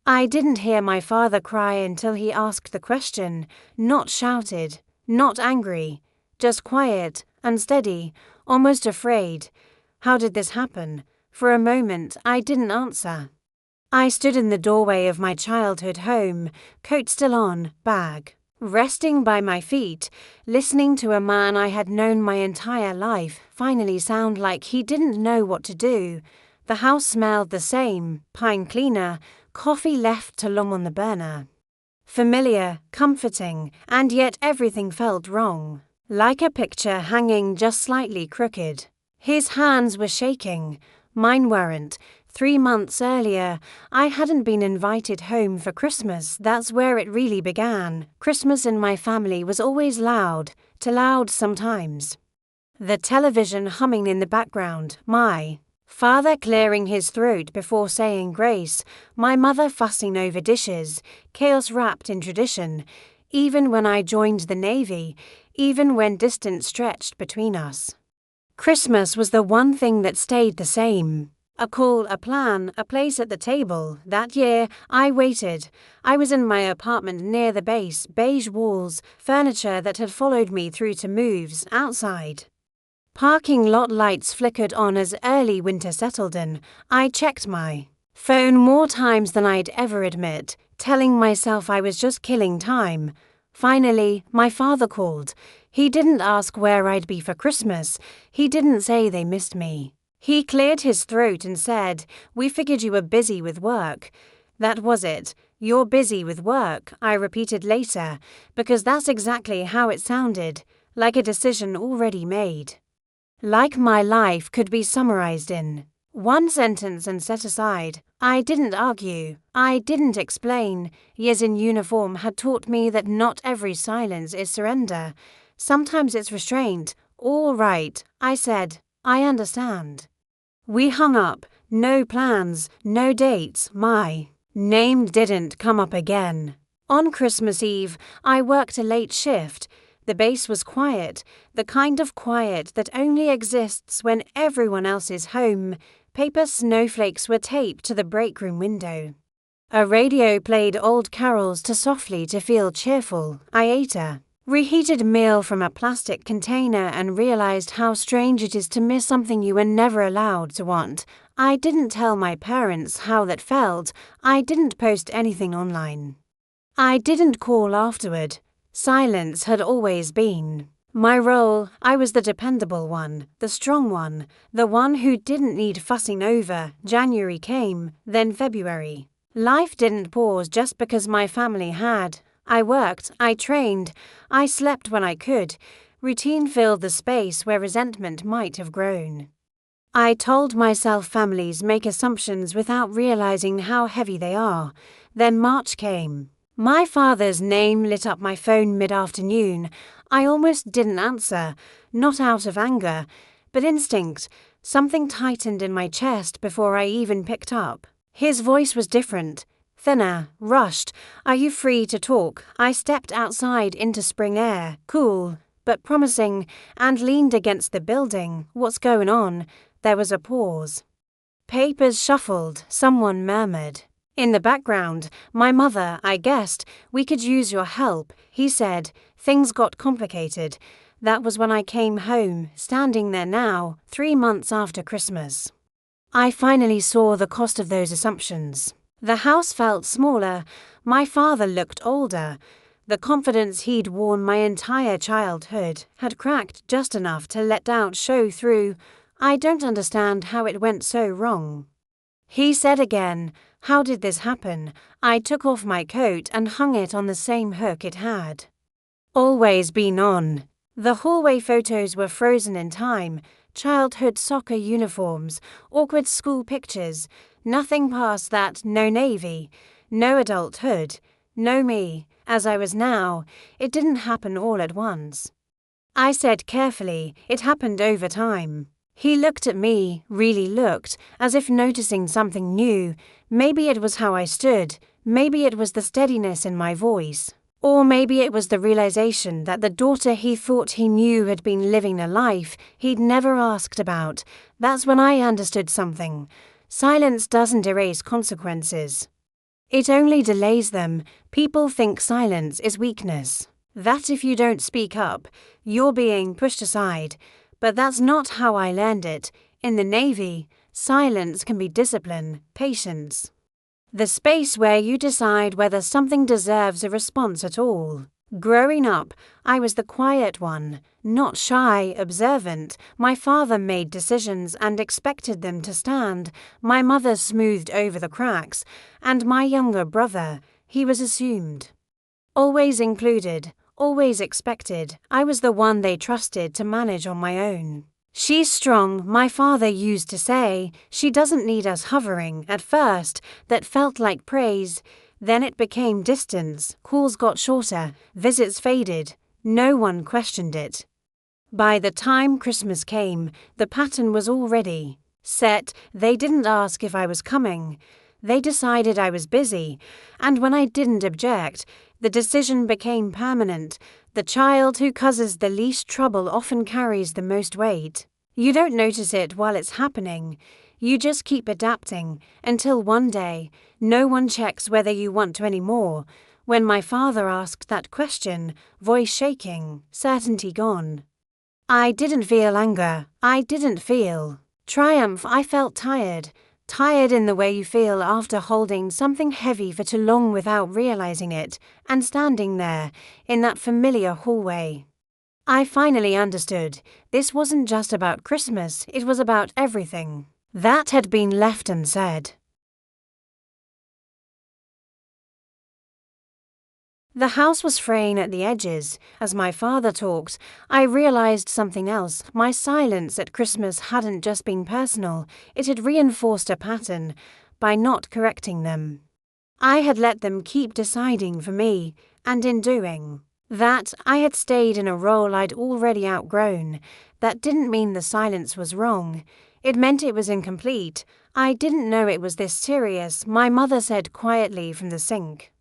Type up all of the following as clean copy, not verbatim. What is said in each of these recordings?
I didn't hear my father cry until he asked the question, not shouted, not angry, just quiet, unsteady, almost afraid. How did this happen? For a moment, I didn't answer. I stood in the doorway of my childhood home, coat still on, bag, resting by my feet, listening to a man I had known my entire life finally sound like he didn't know what to do. The house smelled the same, pine cleaner, coffee left too long on the burner. Familiar, comforting, and yet everything felt wrong, like a picture hanging just slightly crooked. His hands were shaking, mine weren't. 3 months earlier, I hadn't been invited home for Christmas. That's where it really began. Christmas in my family was always loud, too loud sometimes. The television humming in the background, my father clearing his throat before saying grace, my mother fussing over dishes, chaos wrapped in tradition, even when I joined the Navy, even when distance stretched between us. Christmas was the one thing that stayed the same. A call, a plan, a place at the table. That year, I waited. I was in my apartment near the base, beige walls, furniture that had followed me through to moves, outside. Parking lot lights flickered on as early winter settled in. I checked my phone more times than I'd ever admit, telling myself I was just killing time. Finally, my father called. He didn't ask where I'd be for Christmas. He didn't say they missed me. He cleared his throat and said, "We figured you were busy with work." That was it. "You're busy with work," I repeated later, because that's exactly how it sounded, like a decision already made. Like my life could be summarized in one sentence and set aside. I didn't argue. I didn't explain. Years in uniform had taught me that not every silence is surrender. Sometimes it's restraint. "All right," I said. "I understand." We hung up. No plans, no dates. My name didn't come up again. On Christmas Eve, I worked a late shift. The base was quiet, the kind of quiet that only exists when everyone else is home. Paper snowflakes were taped to the break room window. A radio played old carols too softly to feel cheerful. I ate a reheated meal from a plastic container and realized how strange it is to miss something you were never allowed to want. I didn't tell my parents how that felt. I didn't post anything online. I didn't call afterward. Silence had always been my role. I was the dependable one, the strong one, the one who didn't need fussing over. January came, then February. Life didn't pause just because my family had. I worked, I trained, I slept when I could. Routine filled the space where resentment might have grown. I told myself families make assumptions without realizing how heavy they are. Then March came. My father's name lit up my phone mid-afternoon. I almost didn't answer, not out of anger, but instinct. Something tightened in my chest before I even picked up. His voice was different, thinner, rushed. "Are you free to talk?" I stepped outside into spring air, cool, but promising, and leaned against the building. "What's going on?" There was a pause. Papers shuffled, someone murmured. In the background, my mother, I guessed. "We could use your help," he said. Things got complicated. That was when I came home, standing there now, 3 months after Christmas. I finally saw the cost of those assumptions. The house felt smaller. My father looked older. The confidence he'd worn my entire childhood had cracked just enough to let doubt show through. "I don't understand how it went so wrong." He said again, "How did this happen?" I took off my coat and hung it on the same hook it had always been on. The hallway photos were frozen in time. Childhood soccer uniforms, awkward school pictures. Nothing past that. No Navy, no adulthood, no me, as I was now. It didn't happen all at once. I said carefully, "It happened over time." He looked at me, really looked, as if noticing something new. Maybe it was how I stood, maybe it was the steadiness in my voice, or maybe it was the realization that the daughter he thought he knew had been living a life he'd never asked about. That's when I understood something. Silence doesn't erase consequences. It only delays them. People think silence is weakness. That if you don't speak up, you're being pushed aside. But that's not how I learned it. In the Navy, silence can be discipline, patience. The space where you decide whether something deserves a response at all. Growing up, I was the quiet one, not shy, observant. My father made decisions and expected them to stand. My mother smoothed over the cracks. And my younger brother, he was assumed. Always included, always expected. I was the one they trusted to manage on my own. She's strong, my father used to say. She doesn't need us hovering. At first, that felt like praise. Then it became distance. Calls got shorter, visits faded. No one questioned it. By the time Christmas came, the pattern was already set. They didn't ask if I was coming. They decided I was busy. And when I didn't object, the decision became permanent. The child who causes the least trouble often carries the most weight. You don't notice it while it's happening. You just keep adapting until one day, no one checks whether you want to anymore. When my father asked that question, voice shaking, certainty gone. I didn't feel anger. I didn't feel triumph. I felt tired. Tired in the way you feel after holding something heavy for too long without realizing it, and standing there, in that familiar hallway. I finally understood. This wasn't just about Christmas, it was about everything that had been left unsaid. The house was fraying at the edges. As my father talked, I realized something else. My silence at Christmas hadn't just been personal, it had reinforced a pattern by not correcting them. I had let them keep deciding for me, and in doing that, I had stayed in a role I'd already outgrown. That didn't mean the silence was wrong. It meant it was incomplete. I didn't know it was this serious, my mother said quietly from the sink.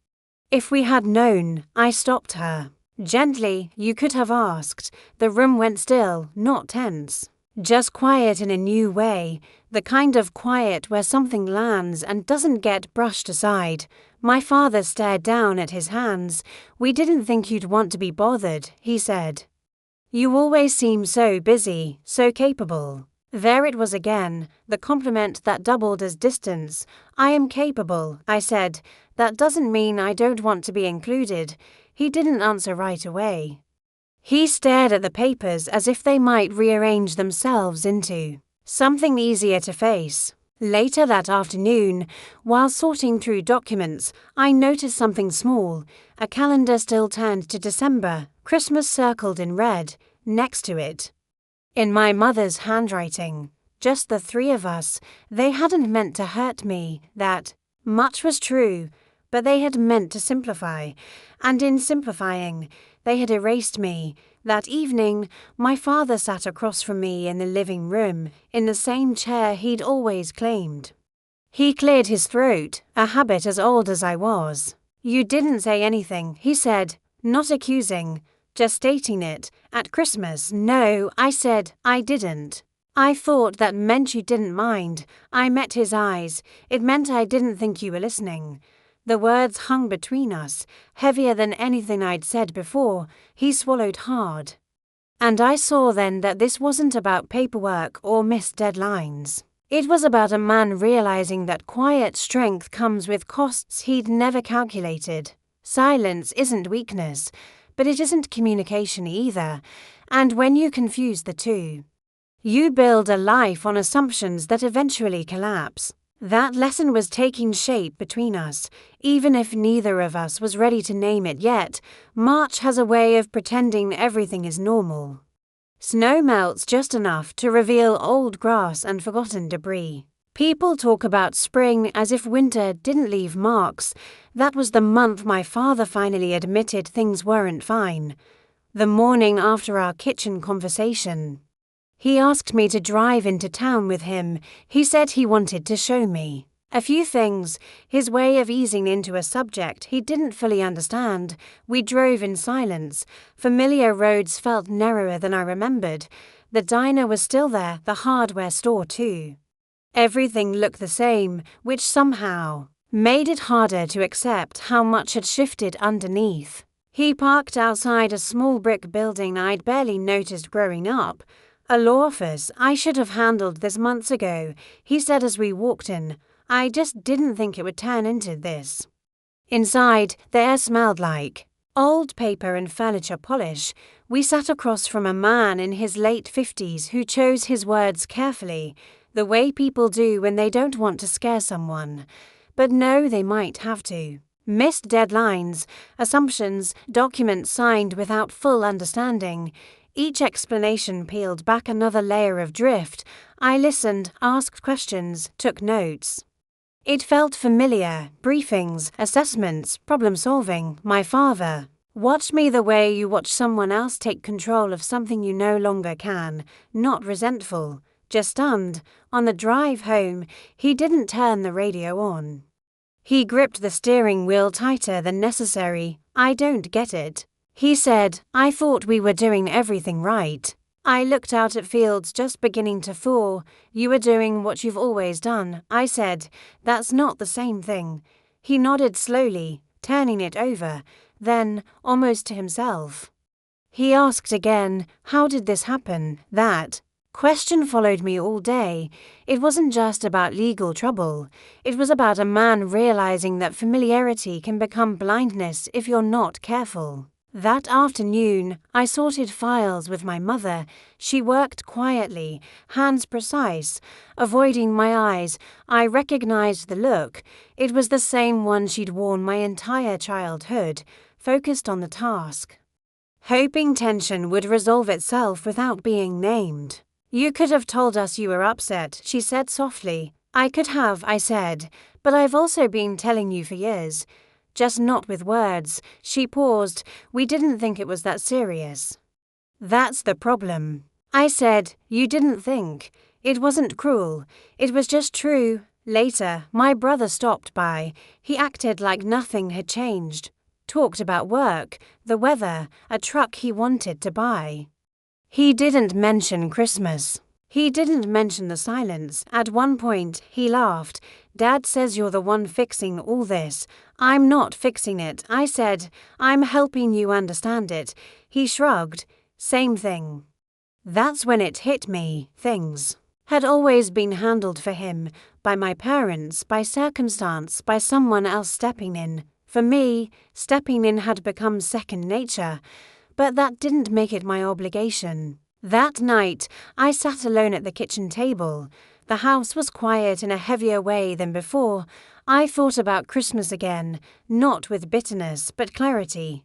If we had known, I stopped her. Gently, you could have asked. The room went still, not tense. Just quiet in a new way, the kind of quiet where something lands and doesn't get brushed aside. My father stared down at his hands. We didn't think you'd want to be bothered, he said. You always seem so busy, so capable. There it was again, the compliment that doubled as distance. I am capable, I said. That doesn't mean I don't want to be included. He didn't answer right away. He stared at the papers as if they might rearrange themselves into something easier to face. Later that afternoon, while sorting through documents, I noticed something small. A calendar still turned to December, Christmas circled in red, next to it. In my mother's handwriting, just the three of us. They hadn't meant to hurt me, that much was true, but they had meant to simplify, and in simplifying, they had erased me. That evening, my father sat across from me in the living room, in the same chair he'd always claimed. He cleared his throat, a habit as old as I was. You didn't say anything, he said, not accusing, just stating it. At Christmas, no, I said, I didn't. I thought that meant you didn't mind. I met his eyes. It meant I didn't think you were listening. The words hung between us, heavier than anything I'd said before. He swallowed hard. And I saw then that this wasn't about paperwork or missed deadlines. It was about a man realizing that quiet strength comes with costs he'd never calculated. Silence isn't weakness, but it isn't communication either. And when you confuse the two, you build a life on assumptions that eventually collapse. That lesson was taking shape between us, even if neither of us was ready to name it yet. March has a way of pretending everything is normal. Snow melts just enough to reveal old grass and forgotten debris. People talk about spring as if winter didn't leave marks. That was the month my father finally admitted things weren't fine. The morning after our kitchen conversation. He asked me to drive into town with him. He said he wanted to show me a few things, his way of easing into a subject he didn't fully understand. We drove in silence. Familiar roads felt narrower than I remembered. The diner was still there, the hardware store too. Everything looked the same, which somehow made it harder to accept how much had shifted underneath. He parked outside a small brick building I'd barely noticed growing up. "A law office. I should have handled this months ago," he said as we walked in. "I just didn't think it would turn into this." Inside, the air smelled like old paper and furniture polish. We sat across from a man in his late 50s who chose his words carefully, the way people do when they don't want to scare someone, but know they might have to. Missed deadlines, assumptions, documents signed without full understanding. Each explanation peeled back another layer of drift. I listened, asked questions, took notes. It felt familiar. Briefings, assessments, problem-solving. My father watched me the way you watch someone else take control of something you no longer can, not resentful, just stunned. On the drive home, he didn't turn the radio on. He gripped the steering wheel tighter than necessary. "I don't get it," he said. "I thought we were doing everything right." I looked out at fields just beginning to thaw. "You were doing what you've always done," I said. "That's not the same thing." He nodded slowly, turning it over, then, almost to himself, he asked again, "How did this happen?" That question followed me all day. It wasn't just about legal trouble. It was about a man realizing that familiarity can become blindness if you're not careful. That afternoon, I sorted files with my mother. She worked quietly, hands precise, avoiding my eyes. I recognized the look. It was the same one she'd worn my entire childhood, focused on the task, hoping tension would resolve itself without being named. "You could have told us you were upset," she said softly. "I could have," I said, "but I've also been telling you for years. Just not with words." She paused. "We didn't think it was that serious." "That's the problem," I said. "You didn't think. It wasn't cruel. It was just true." Later, my brother stopped by. He acted like nothing had changed. Talked about work, the weather, a truck he wanted to buy. He didn't mention Christmas. He didn't mention the silence. At one point, he laughed. "Dad says you're the one fixing all this." "I'm not fixing it," I said. "I'm helping you understand it." He shrugged. "Same thing." That's when it hit me. Things had always been handled for him, by my parents, by circumstance, by someone else stepping in. For me, stepping in had become second nature, but that didn't make it my obligation. That night, I sat alone at the kitchen table. The house was quiet in a heavier way than before. I thought about Christmas again, not with bitterness, but clarity.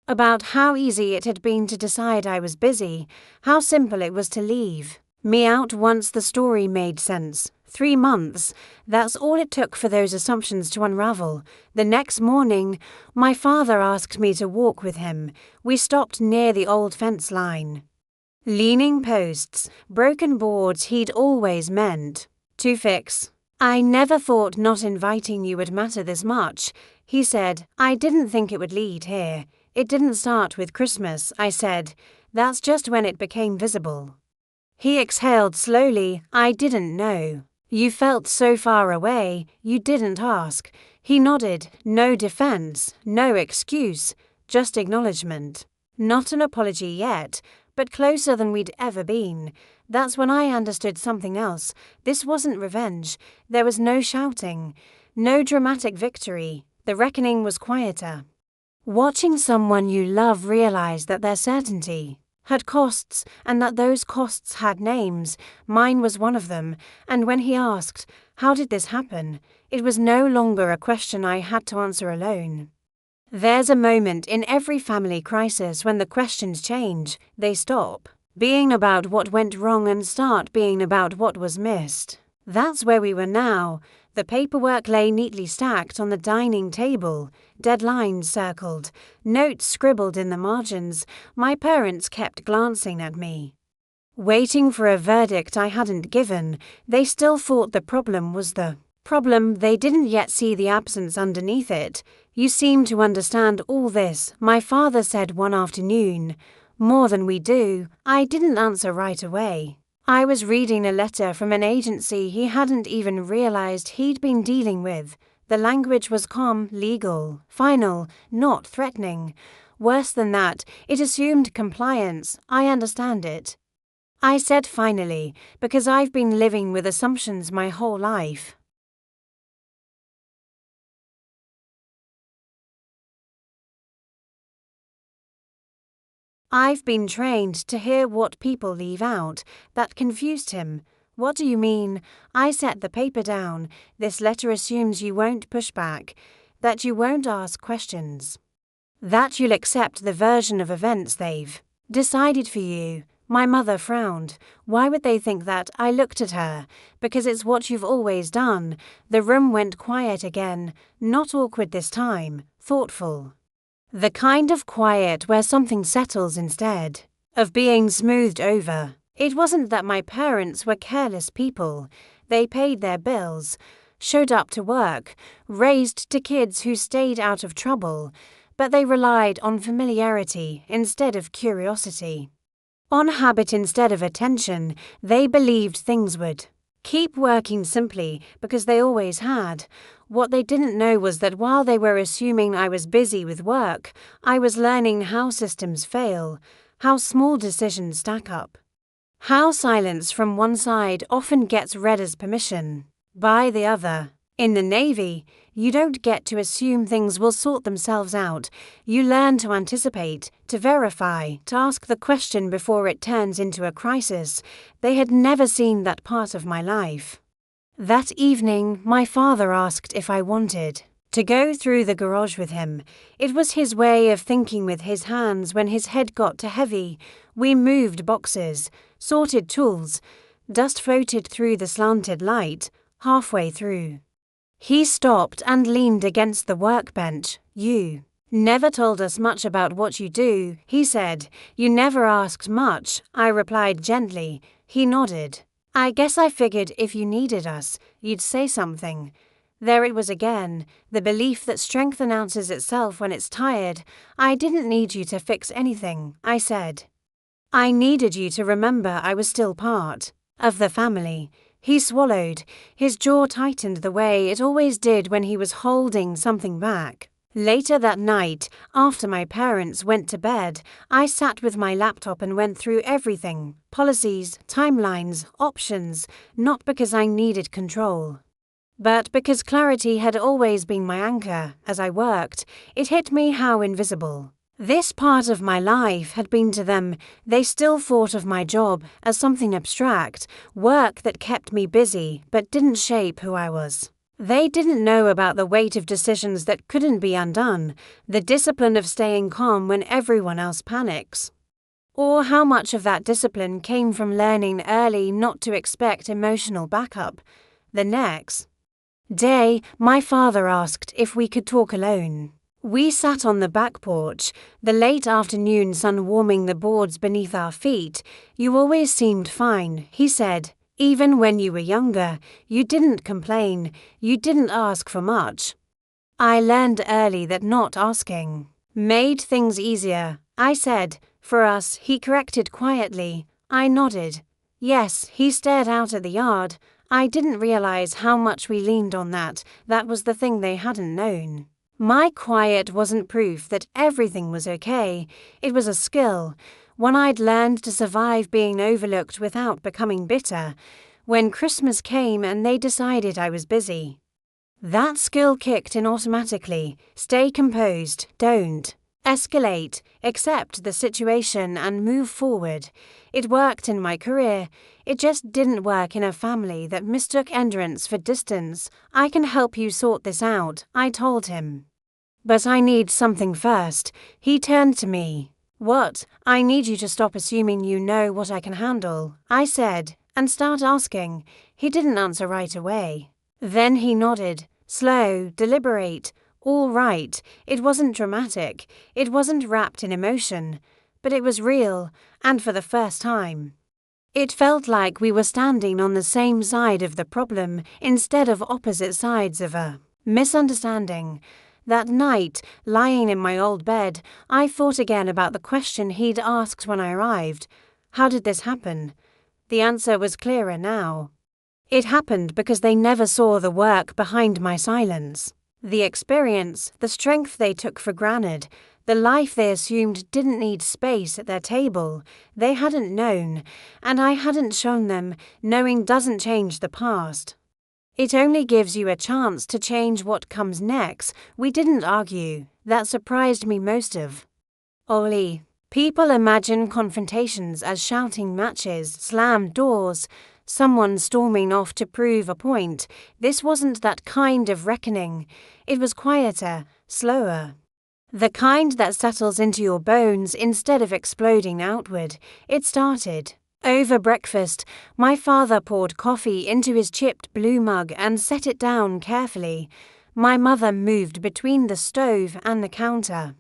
About how easy it had been to decide I was busy, how simple it was to leave me out once the story made sense. 3 months, that's all it took for those assumptions to unravel. The next morning, my father asked me to walk with him. We stopped near the old fence line. Leaning posts, broken boards he'd always meant to fix. "I never thought not inviting you would matter this much," he said. "I didn't think it would lead here. It didn't start with Christmas," I said. "That's just when it became visible." He exhaled slowly. "I didn't know. You felt so far away, you didn't ask." He nodded. No defense, no excuse, just acknowledgement. Not an apology yet, but closer than we'd ever been. That's when I understood something else. This wasn't revenge. There was no shouting, no dramatic victory. The reckoning was quieter. Watching someone you love realize that their certainty had costs, and that those costs had names. Mine was one of them, and when he asked, "How did this happen?" it was no longer a question I had to answer alone. There's a moment in every family crisis when the questions change. They stop being about what went wrong and start being about what was missed. That's where we were now. The paperwork lay neatly stacked on the dining table, deadlines circled, notes scribbled in the margins. My parents kept glancing at me, waiting for a verdict I hadn't given. They still thought the problem was the problem. They didn't yet see the absence underneath it. "You seem to understand all this," my father said one afternoon. "More than we do." I didn't answer right away. I was reading a letter from an agency he hadn't even realized he'd been dealing with. The language was calm, legal, final, not threatening. Worse than that, it assumed compliance. I understand it. I said finally, because I've been living with assumptions my whole life. I've been trained to hear what people leave out. That confused him. What do you mean? I set the paper down. This letter assumes you won't push back, that you won't ask questions, that you'll accept the version of events they've decided for you. My mother frowned. Why would they think that? I looked at her. Because it's what you've always done. The room went quiet again. Not awkward this time. Thoughtful. The kind of quiet where something settles instead of being smoothed over. It wasn't that my parents were careless people. They paid their bills, showed up to work, raised two kids who stayed out of trouble, but they relied on familiarity instead of curiosity. On habit instead of attention. They believed things would keep working simply because they always had. What they didn't know was that while they were assuming I was busy with work, I was learning how systems fail, how small decisions stack up, how silence from one side often gets read as permission by the other. In the Navy, you don't get to assume things will sort themselves out. You learn to anticipate, to verify, to ask the question before it turns into a crisis. They had never seen that part of my life. That evening, my father asked if I wanted to go through the garage with him. It was his way of thinking with his hands when his head got too heavy. We moved boxes, sorted tools. Dust floated through the slanted light, halfway through. He stopped and leaned against the workbench. You never told us much about what you do, he said. You never asked much, I replied gently. He nodded. I guess I figured if you needed us, you'd say something. There it was again, the belief that strength announces itself when it's tired. I didn't need you to fix anything, I said. I needed you to remember I was still part of the family. He swallowed. His jaw tightened the way it always did when he was holding something back. Later that night, after my parents went to bed, I sat with my laptop and went through everything. Policies, timelines, options, not because I needed control, but because clarity had always been my anchor. As I worked, it hit me how invisible this part of my life had been to them. They still thought of my job as something abstract, work that kept me busy but didn't shape who I was. They didn't know about the weight of decisions that couldn't be undone, the discipline of staying calm when everyone else panics, or how much of that discipline came from learning early not to expect emotional backup. The next day, my father asked if we could talk alone. We sat on the back porch, the late afternoon sun warming the boards beneath our feet. You always seemed fine, he said. Even when you were younger, you didn't complain, you didn't ask for much. I learned early that not asking made things easier, I said. For us, he corrected quietly. I nodded. Yes, he stared out at the yard. I didn't realize how much we leaned on that. That was the thing they hadn't known. My quiet wasn't proof that everything was okay. It was a skill, one I'd learned to survive being overlooked without becoming bitter. When Christmas came and they decided I was busy, that skill kicked in automatically. Stay composed, don't escalate, accept the situation and move forward. It worked in my career. It just didn't work in a family that mistook endurance for distance. I can help you sort this out, I told him. But I need something first. He turned to me. What? I need you to stop assuming you know what I can handle, I said, and start asking. He didn't answer right away. Then he nodded. Slow, deliberate. All right. It wasn't dramatic. It wasn't wrapped in emotion. But it was real, and for the first time. It felt like we were standing on the same side of the problem instead of opposite sides of a misunderstanding. That night, lying in my old bed, I thought again about the question he'd asked when I arrived. How did this happen? The answer was clearer now. It happened because they never saw the work behind my silence. The experience, the strength they took for granted, the life they assumed didn't need space at their table, they hadn't known, and I hadn't shown them. Knowing doesn't change the past. It only gives you a chance to change what comes next. We didn't argue. That surprised me most of. Ollie. People imagine confrontations as shouting matches, slammed doors, someone storming off to prove a point. This wasn't that kind of reckoning. It was quieter, slower. The kind that settles into your bones instead of exploding outward. It started. Over breakfast, my father poured coffee into his chipped blue mug and set it down carefully. My mother moved between the stove and the counter,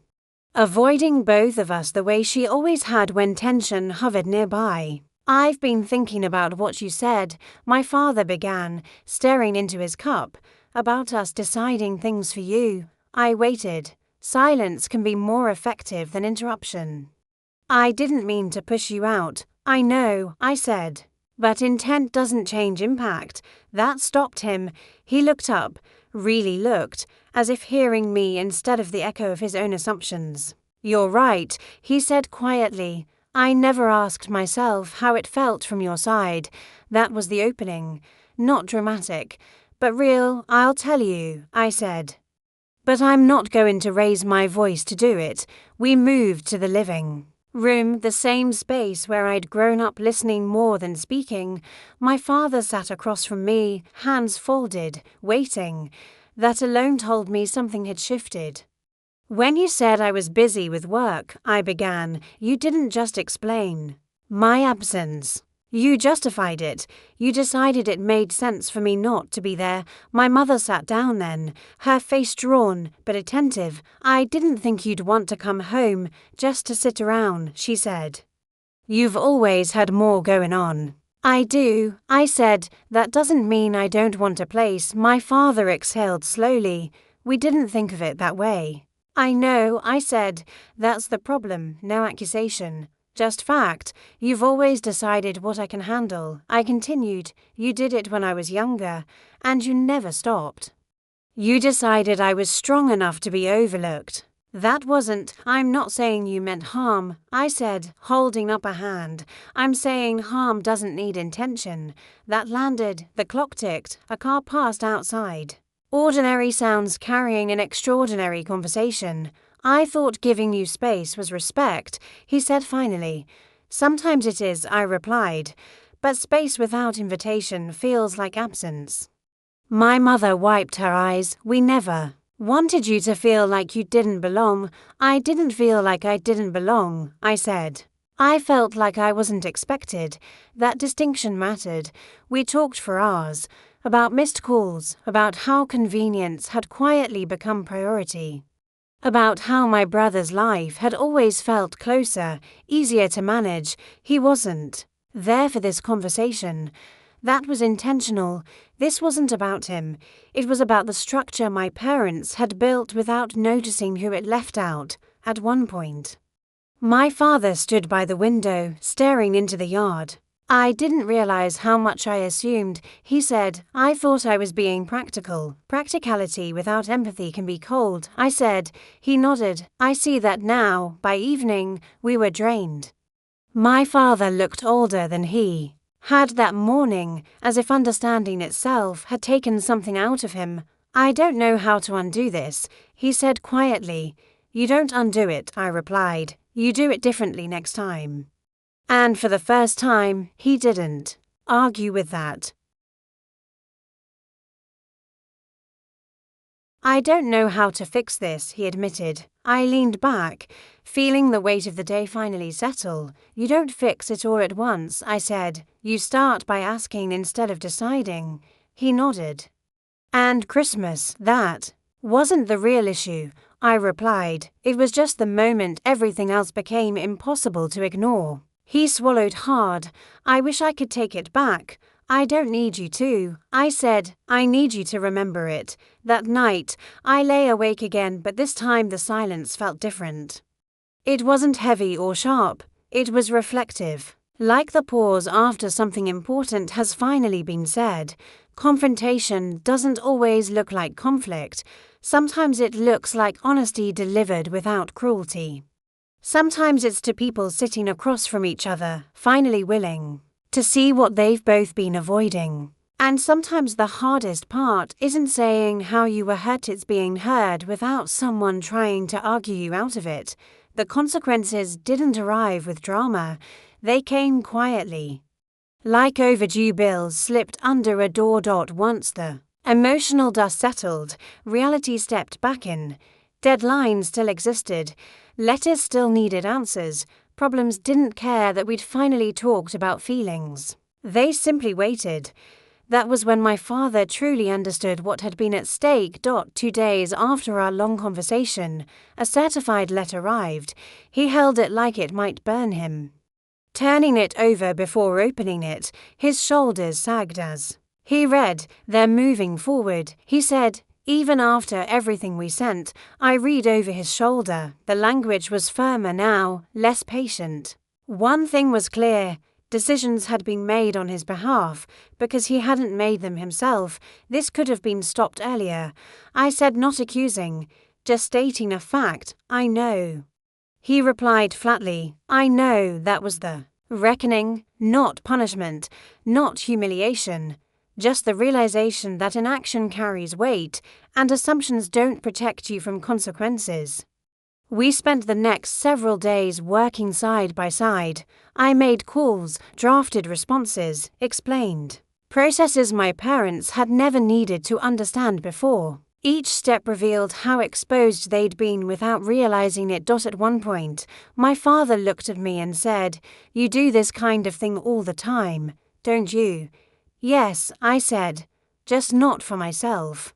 avoiding both of us the way she always had when tension hovered nearby. "I've been thinking about what you said," my father began, staring into his cup, "about us deciding things for you." I waited. Silence can be more effective than interruption. "I didn't mean to push you out. I know," I said. "But intent doesn't change impact." That stopped him. He looked up, really looked, as if hearing me instead of the echo of his own assumptions. "You're right," he said quietly. "I never asked myself how it felt from your side." That was the opening. Not dramatic, but real. "I'll tell you," I said. "But I'm not going to raise my voice to do it." We moved to the living room, the same space where I'd grown up listening more than speaking. My father sat across from me, hands folded, waiting. That alone told me something had shifted. "When you said I was busy with work," I began, "you didn't just explain my absence. You justified it. You decided it made sense for me not to be there." My mother sat down then, her face drawn but attentive. "I didn't think you'd want to come home just to sit around," she said. "You've always had more going on." "I do," I said. "That doesn't mean I don't want a place." My father exhaled slowly. "We didn't think of it that way." "I know," I said. "That's the problem. No accusation. Just fact. You've always decided what I can handle." I continued. "You did it when I was younger, and you never stopped. You decided I was strong enough to be overlooked." "That wasn't—" "I'm not saying you meant harm," I said, holding up a hand. "I'm saying harm doesn't need intention." That landed. The clock ticked. A car passed outside. Ordinary sounds carrying an extraordinary conversation. "I thought giving you space was respect," he said finally. "Sometimes it is," I replied, "but space without invitation feels like absence." My mother wiped her eyes. "We never wanted you to feel like you didn't belong." "I didn't feel like I didn't belong," I said. "I felt like I wasn't expected." That distinction mattered. We talked for hours, about missed calls, about how convenience had quietly become priority, about how my brother's life had always felt closer, easier to manage. He wasn't there for this conversation. That was intentional. This wasn't about him. It was about the structure my parents had built without noticing who it left out at one point. My father stood by the window, staring into the yard. "I didn't realize how much I assumed," he said. "I thought I was being practical." "Practicality without empathy can be cold," I said. He nodded. "I see that now." By evening, we were drained. My father looked older than he had that morning, as if understanding itself had taken something out of him. "I don't know how to undo this," he said quietly. "You don't undo it," I replied. "You do it differently next time." And for the first time, he didn't argue with that. "I don't know how to fix this," he admitted. I leaned back, feeling the weight of the day finally settle. "You don't fix it all at once," I said. "You start by asking instead of deciding." He nodded. "And Christmas, that wasn't the real issue," I replied. "It was just the moment everything else became impossible to ignore." He swallowed hard. "I wish I could take it back." "I don't need you to," I said. "I need you to remember it." That night, I lay awake again, but this time the silence felt different. It wasn't heavy or sharp. It was reflective. Like the pause after something important has finally been said. Confrontation doesn't always look like conflict. Sometimes it looks like honesty delivered without cruelty. Sometimes it's to people sitting across from each other, finally willing to see what they've both been avoiding. And sometimes the hardest part isn't saying how you were hurt, it's being heard without someone trying to argue you out of it. The consequences didn't arrive with drama, they came quietly. Like overdue bills slipped under a door. Once the emotional dust settled, reality stepped back in. Deadlines still existed, letters still needed answers, problems didn't care that we'd finally talked about feelings. They simply waited. That was when my father truly understood what had been at stake. 2 days after our long conversation, a certified letter arrived. He held it like it might burn him. Turning it over before opening it, his shoulders sagged as he read, "They're moving forward," he said. Even after everything we sent, I read over his shoulder. The language was firmer now, less patient. One thing was clear. Decisions had been made on his behalf, because he hadn't made them himself. This could have been stopped earlier. I said, not accusing, just stating a fact. I know. He replied flatly, I know. That was the reckoning, not punishment, not humiliation. Just the realization that inaction carries weight, and assumptions don't protect you from consequences. We spent the next several days working side by side. I made calls, drafted responses, explained processes my parents had never needed to understand before. Each step revealed how exposed they'd been without realizing it. At one point, my father looked at me and said, "You do this kind of thing all the time, don't you?" "Yes," I said, "just not for myself."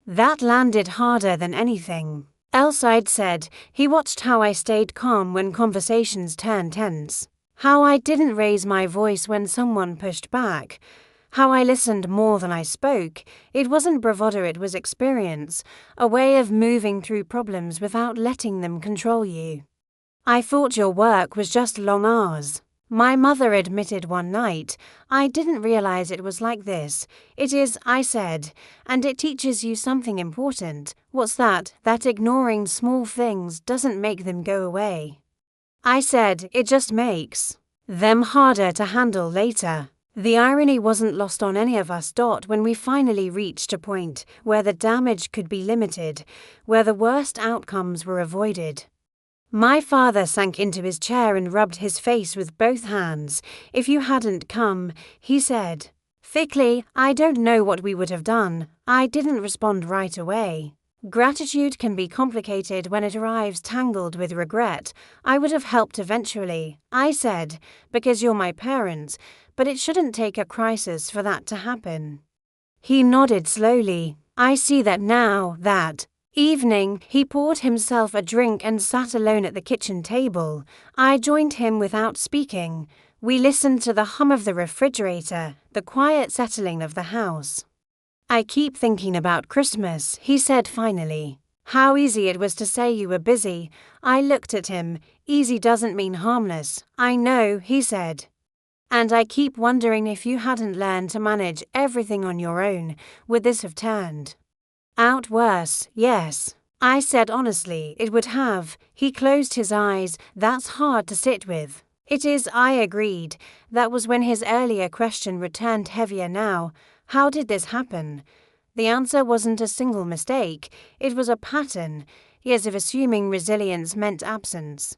That landed harder than anything else I'd said. He watched how I stayed calm when conversations turned tense, how I didn't raise my voice when someone pushed back, how I listened more than I spoke. It wasn't bravado, it was experience, a way of moving through problems without letting them control you. "I thought your work was just long hours," my mother admitted one night. "I didn't realize it was like this." "It is," I said, "and it teaches you something important." "What's that?" "That ignoring small things doesn't make them go away." I said, "It just makes them harder to handle later." The irony wasn't lost on any of us. When we finally reached a point where the damage could be limited, where the worst outcomes were avoided, my father sank into his chair and rubbed his face with both hands. "If you hadn't come," he said thickly, "I don't know what we would have done." I didn't respond right away. Gratitude can be complicated when it arrives tangled with regret. "I would have helped eventually," I said, "because you're my parents, but it shouldn't take a crisis for that to happen." He nodded slowly. "I see that now." That evening, he poured himself a drink and sat alone at the kitchen table. I joined him without speaking. We listened to the hum of the refrigerator, the quiet settling of the house. "I keep thinking about Christmas," he said finally. "How easy it was to say you were busy." I looked at him. "Easy doesn't mean harmless." "I know," he said. "And I keep wondering if you hadn't learned to manage everything on your own, would this have turned out worse?" "Yes," I said honestly, "it would have." He closed his eyes. "That's hard to sit with." "It is," I agreed. That was when his earlier question returned heavier now. How did this happen? The answer wasn't a single mistake. It was a pattern. Years of assuming resilience meant absence.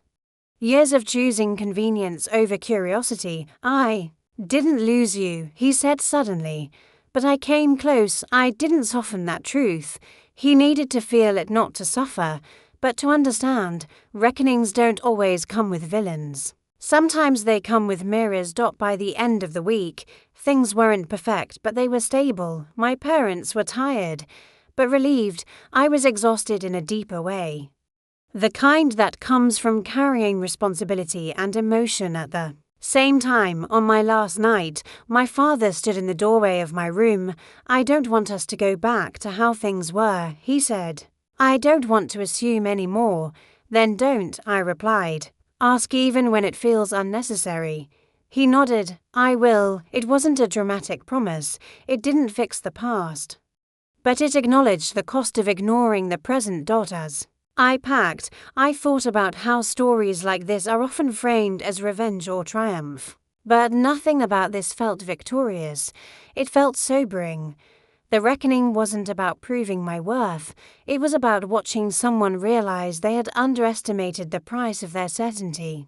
Years of choosing convenience over curiosity. "I didn't lose you," he said suddenly. "But I came close." I didn't soften that truth. He needed to feel it, not to suffer, but to understand. Reckonings don't always come with villains. Sometimes they come with mirrors. By the end of the week, things weren't perfect, but they were stable. My parents were tired, but relieved. I was exhausted in a deeper way. The kind that comes from carrying responsibility and emotion at the same time. On my last night, my father stood in the doorway of my room. "I don't want us to go back to how things were," he said. "I don't want to assume any more." "Then don't," I replied. "Ask even when it feels unnecessary." He nodded. I will. It wasn't a dramatic promise. It didn't fix the past. But it acknowledged the cost of ignoring the present. As I packed, I thought about how stories like this are often framed as revenge or triumph. But nothing about this felt victorious. It felt sobering. The reckoning wasn't about proving my worth. It was about watching someone realize they had underestimated the price of their certainty.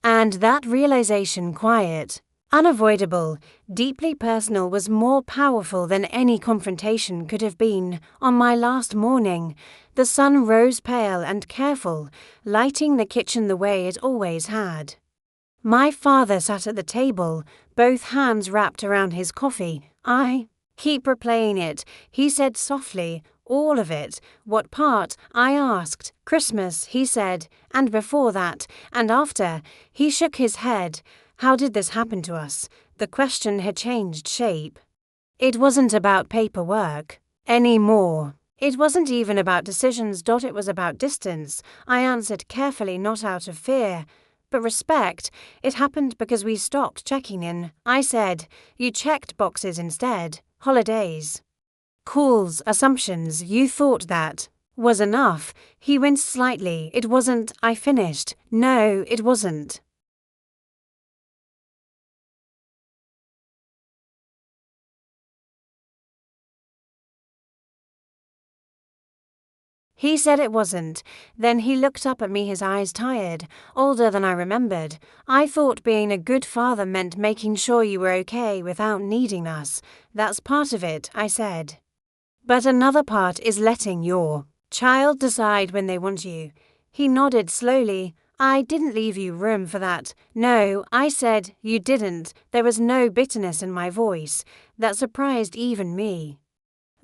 And that realization, quiet, unavoidable, deeply personal, was more powerful than any confrontation could have been. On my last morning, the sun rose pale and careful, lighting the kitchen the way it always had. My father sat at the table, both hands wrapped around his coffee. I keep replaying it, he said softly. All of it. What part? I asked. Christmas, he said, and before that, and after. He shook his head. How did this happen to us? The question had changed shape. It wasn't about paperwork anymore. It wasn't even about decisions. It was about distance. I answered carefully, not out of fear, but respect. It happened because we stopped checking in. I said, you checked boxes instead. Holidays, calls, assumptions. You thought that was enough. He winced slightly. It wasn't. I finished. No, it wasn't. He said it wasn't. Then he looked up at me, his eyes tired, older than I remembered. I thought being a good father meant making sure you were okay without needing us. That's part of it, I said. But another part is letting your child decide when they want you. He nodded slowly. I didn't leave you room for that. No, I said, you didn't. There was no bitterness in my voice. That surprised even me.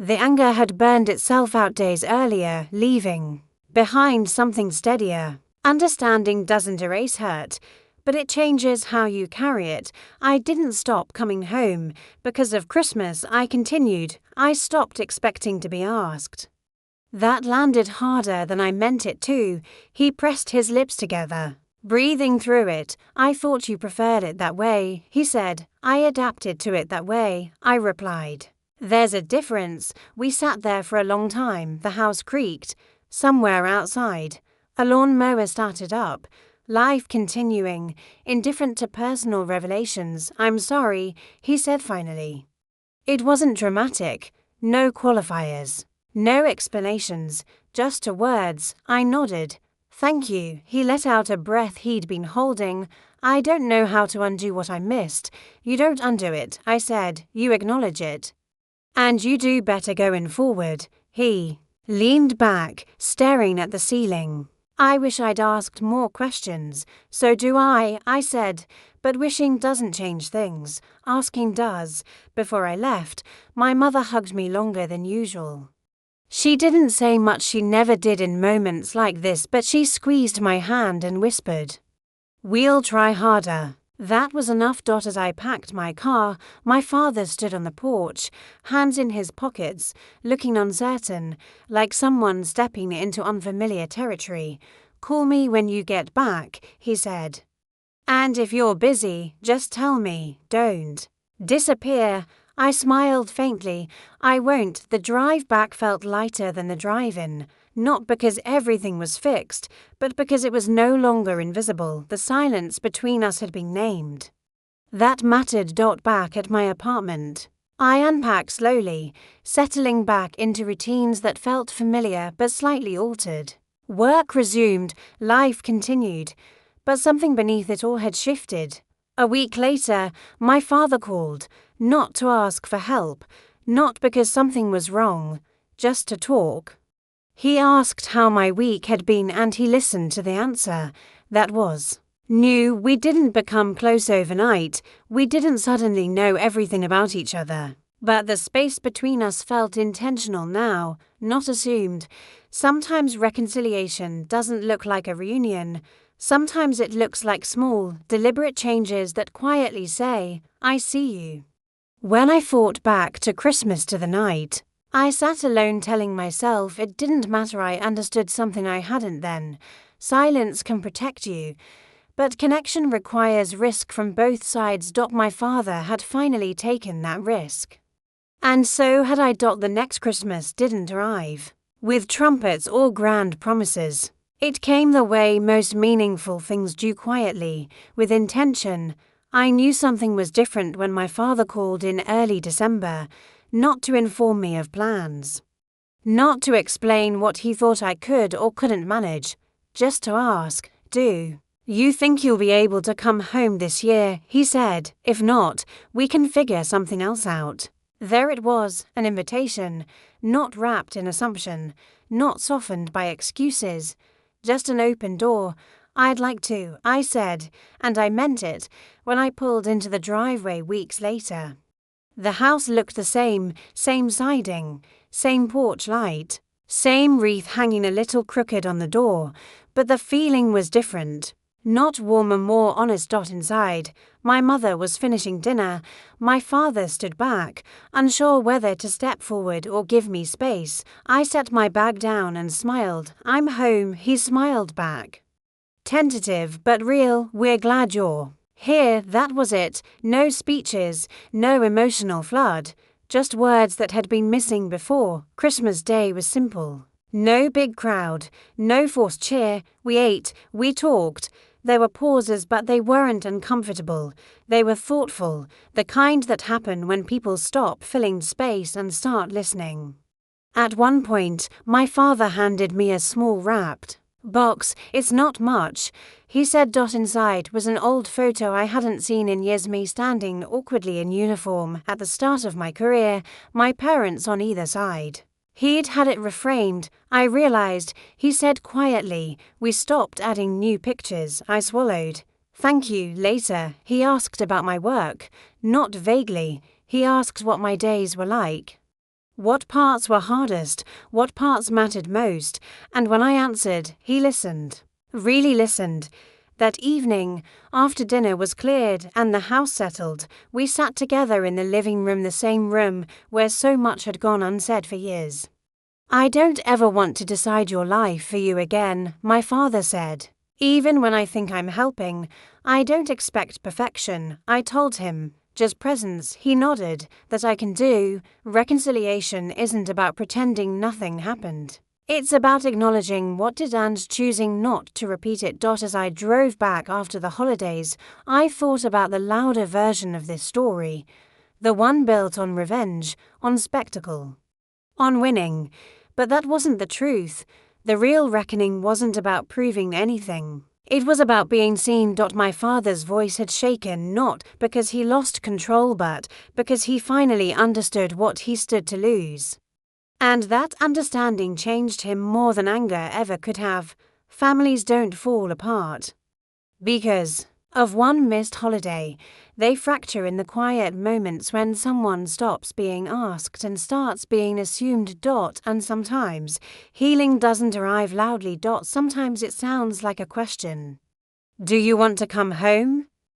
The anger had burned itself out days earlier, leaving behind something steadier. Understanding doesn't erase hurt, but it changes how you carry it. I didn't stop coming home. Because of Christmas, I continued. I stopped expecting to be asked. That landed harder than I meant it to. He pressed his lips together, breathing through it. I thought you preferred it that way, he said. I adapted to it that way, I replied. There's a difference. We sat there for a long time. The house creaked. Somewhere outside, a lawnmower started up. Life continuing, indifferent to personal revelations. I'm sorry, he said finally. It wasn't dramatic. No qualifiers. No explanations. Just two words. I nodded. Thank you. He let out a breath he'd been holding. I don't know how to undo what I missed. You don't undo it, I said. You acknowledge it. And you do better going forward. He leaned back, staring at the ceiling. I wish I'd asked more questions. So do I said. But wishing doesn't change things. Asking does. Before I left, my mother hugged me longer than usual. She didn't say much. She never did in moments like this, but she squeezed my hand and whispered, "We'll try harder." That was enough. As I packed my car, my father stood on the porch, hands in his pockets, looking uncertain, like someone stepping into unfamiliar territory. Call me when you get back, he said. And if you're busy, just tell me. Don't disappear. I smiled faintly. I won't. The drive back felt lighter than the drive in. Not because everything was fixed, but because it was no longer invisible. The silence between us had been named. That mattered. Back at my apartment, I unpacked slowly, settling back into routines that felt familiar but slightly altered. Work resumed, life continued, but something beneath it all had shifted. A week later, my father called, not to ask for help, not because something was wrong, just to talk. He asked how my week had been and he listened to the answer. That was new. We didn't become close overnight. We didn't suddenly know everything about each other. But the space between us felt intentional now, not assumed. Sometimes reconciliation doesn't look like a reunion. Sometimes it looks like small, deliberate changes that quietly say, I see you. When I thought back to Christmas, to the night, I sat alone telling myself it didn't matter. I understood something I hadn't then. Silence can protect you. But connection requires risk from both sides. My father had finally taken that risk. And so had I. The next Christmas didn't arrive with trumpets or grand promises. It came the way most meaningful things do, quietly, with intention. I knew something was different when my father called in early December, not to inform me of plans, not to explain what he thought I could or couldn't manage, just to ask, "Do you think you'll be able to come home this year?" he said. "If not, we can figure something else out." There it was, an invitation, not wrapped in assumption, not softened by excuses, just an open door. "I'd like to," I said, and I meant it, when I pulled into the driveway weeks later. The house looked the same siding, same porch light, same wreath hanging a little crooked on the door, but the feeling was different. Not warmer, more honest. Inside, my mother was finishing dinner. My father stood back, unsure whether to step forward or give me space. I set my bag down and smiled. "I'm home," he smiled back. Tentative but real. "We're glad you're here." That was it. No speeches, no emotional flood, just words that had been missing before. Christmas Day was simple. No big crowd, no forced cheer. We ate, we talked. There were pauses, but they weren't uncomfortable. They were thoughtful, the kind that happen when people stop filling space and start listening. At one point, my father handed me a small wrapped box. "It's not much," he said. Inside was an old photo I hadn't seen in years, me standing awkwardly in uniform at the start of my career, my parents on either side. He'd had it reframed, I realized. He said quietly, "We stopped adding new pictures." I swallowed. "Thank you." Later, he asked about my work, not vaguely. He asked what my days were like, what parts were hardest, what parts mattered most, and when I answered, he listened, really listened. That evening, after dinner was cleared and the house settled, we sat together in the living room, the same room where so much had gone unsaid for years. "I don't ever want to decide your life for you again," my father said. "Even when I think I'm helping, I don't expect perfection," I told him. "Just presence." He nodded. "That I can do." Reconciliation isn't about pretending nothing happened. It's about acknowledging what did and choosing not to repeat it. As I drove back after the holidays, I thought about the louder version of this story, the one built on revenge, on spectacle, on winning. But that wasn't the truth. The real reckoning wasn't about proving anything. It was about being seen. My father's voice had shaken, not because he lost control, but because he finally understood what he stood to lose. And that understanding changed him more than anger ever could have. Families don't fall apart because of one missed holiday. They fracture in the quiet moments when someone stops being asked and starts being assumed. And sometimes healing doesn't arrive loudly. Sometimes it sounds like a question. "Do you want to come home?"